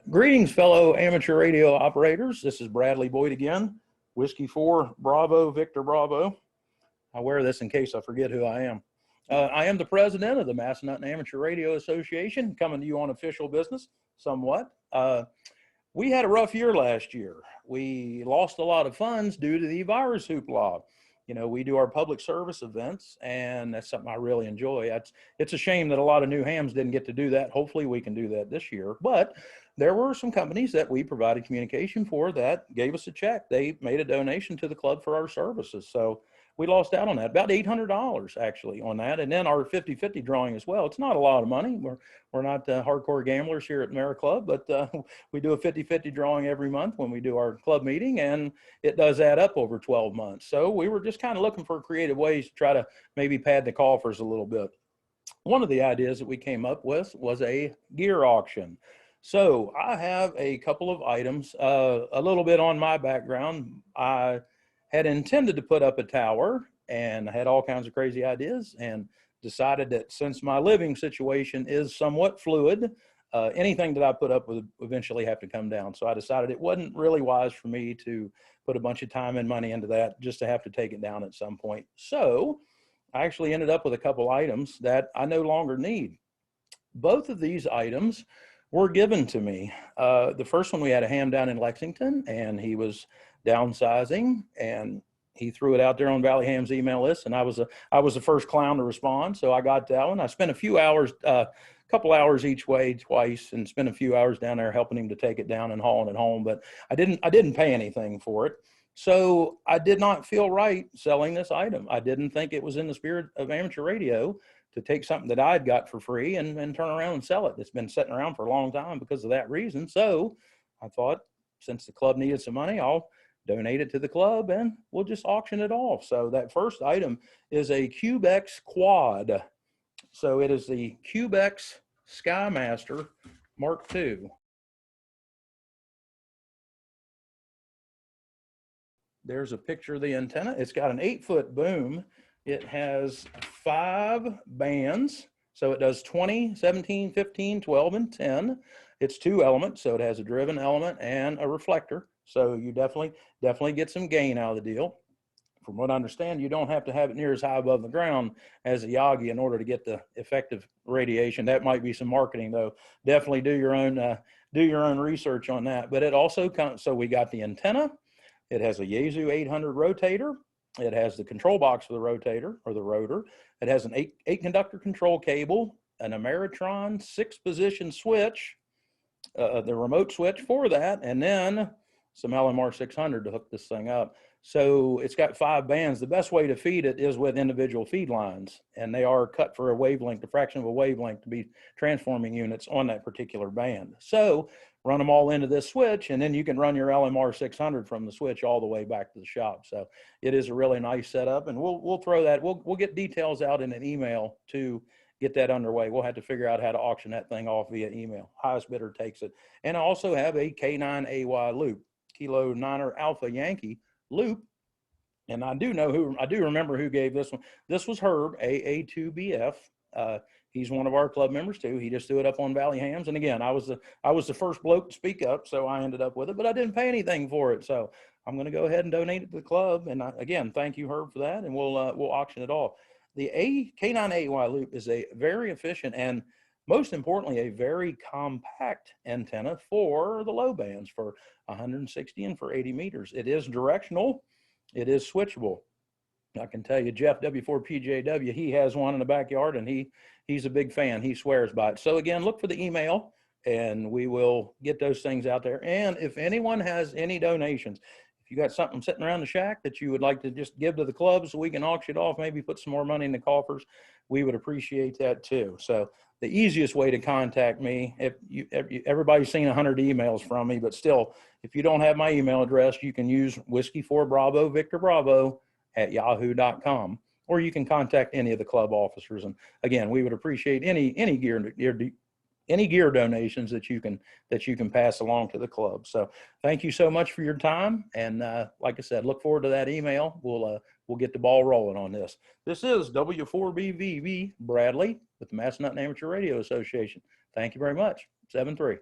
Greetings, fellow amateur radio operators. This is Bradley Boyd again, Whiskey 4 Bravo, Victor Bravo. I wear this in case I forget who I am. I am the president of the Massanutten Amateur Radio Association, coming to you on official business somewhat. We had a rough year last year. We lost a lot of funds due to the virus hoopla. You know, we do our public service events, and that's something I really enjoy. It's a shame that a lot of new hams didn't get to do that. Hopefully we can do that this year. But there were some companies that we provided communication for that gave us a check. They made a donation to the club for our services. So we lost out on that, about $800 actually on that. And then our 50-50 drawing as well. It's not a lot of money. We're not hardcore gamblers here at Mara Club, but we do a 50-50 drawing every month when we do our club meeting, and it does add up over 12 months. So we were just kind of looking for creative ways to try to maybe pad the coffers a little bit. One of the ideas that we came up with was a gear auction. So I have a couple of items, a little bit on my background. I had intended to put up a tower and I had all kinds of crazy ideas, and decided that since my living situation is somewhat fluid, anything that I put up would eventually have to come down. So I decided it wasn't really wise for me to put a bunch of time and money into that just to have to take it down at some point. So I actually ended up with a couple items that I no longer need. Both of these items were given to me. The first one, we had a ham down in Lexington, and he was downsizing, and he threw it out there on Valley Ham's email list, and I was the first clown to respond. So I got that one. I spent a few hours, couple hours each way twice, and spent a few hours down there helping him to take it down and hauling it home. But I didn't pay anything for it. So I did not feel right selling this item. I didn't think it was in the spirit of amateur radio to take something that I'd got for free and turn around and sell it. It's been sitting around for a long time because of that reason. So I thought, since the club needed some money, I'll donate it to the club and we'll just auction it off. So that first item is a Cubex quad. So it is the Cubex Skymaster Mark II. There's a picture of the antenna. It's got an 8-foot boom. It has 5 bands. So it does 20, 17, 15, 12, and 10. It's 2 elements, so it has a driven element and a reflector. So you definitely get some gain out of the deal. From what I understand, you don't have to have it near as high above the ground as a Yagi in order to get the effective radiation. That might be some marketing, though. Definitely do your own research on that. But it also comes, so we got the antenna. It has a Yaesu 800 rotator. It has the control box for the rotator or the rotor. It has an 8 conductor control cable, an Ameritron 6-position switch, the remote switch for that, and then some LMR 600 to hook this thing up. So it's got 5 bands. The best way to feed it is with individual feed lines, and they are cut for a wavelength, a fraction of a wavelength, to be transforming units on that particular band. So run them all into this switch, and then you can run your LMR 600 from the switch all the way back to the shop. So it is a really nice setup, and we'll throw that. We'll get details out in an email to get that underway. We'll have to figure out how to auction that thing off via email. Highest bidder takes it. And I also have a K6AY loop, Kilo Niner Alpha Yankee loop. And I do remember who gave this one. This was Herb, AA2BF. He's one of our club members too. He just threw it up on Valley Hams. And again, I was the first bloke to speak up, so I ended up with it, but I didn't pay anything for it. So I'm going to go ahead and donate it to the club. And again, thank you, Herb, for that. And we'll auction it off. The K6AY loop is a very efficient and, most importantly, a very compact antenna for the low bands, for 160 and for 80 meters. It is directional. It is switchable. I can tell you, Jeff W4PJW, he has one in the backyard, and he's a big fan. He swears by it. So again, look for the email, and we will get those things out there. And if anyone has any donations, if you got something sitting around the shack that you would like to just give to the club so we can auction it off, maybe put some more money in the coffers, we would appreciate that too. So the easiest way to contact me, everybody's seen 100 emails from me, but still, if you don't have my email address, you can use Whiskey 4 Bravo, Victor Bravo @yahoo.com, or you can contact any of the club officers. And again, we would appreciate any gear donations that you can pass along to the club. So thank you so much for your time. And like I said, look forward to that email. We'll get the ball rolling on this. This is W4BVV Bradley with the Massanutten Amateur Radio Association. Thank you very much. 7-3.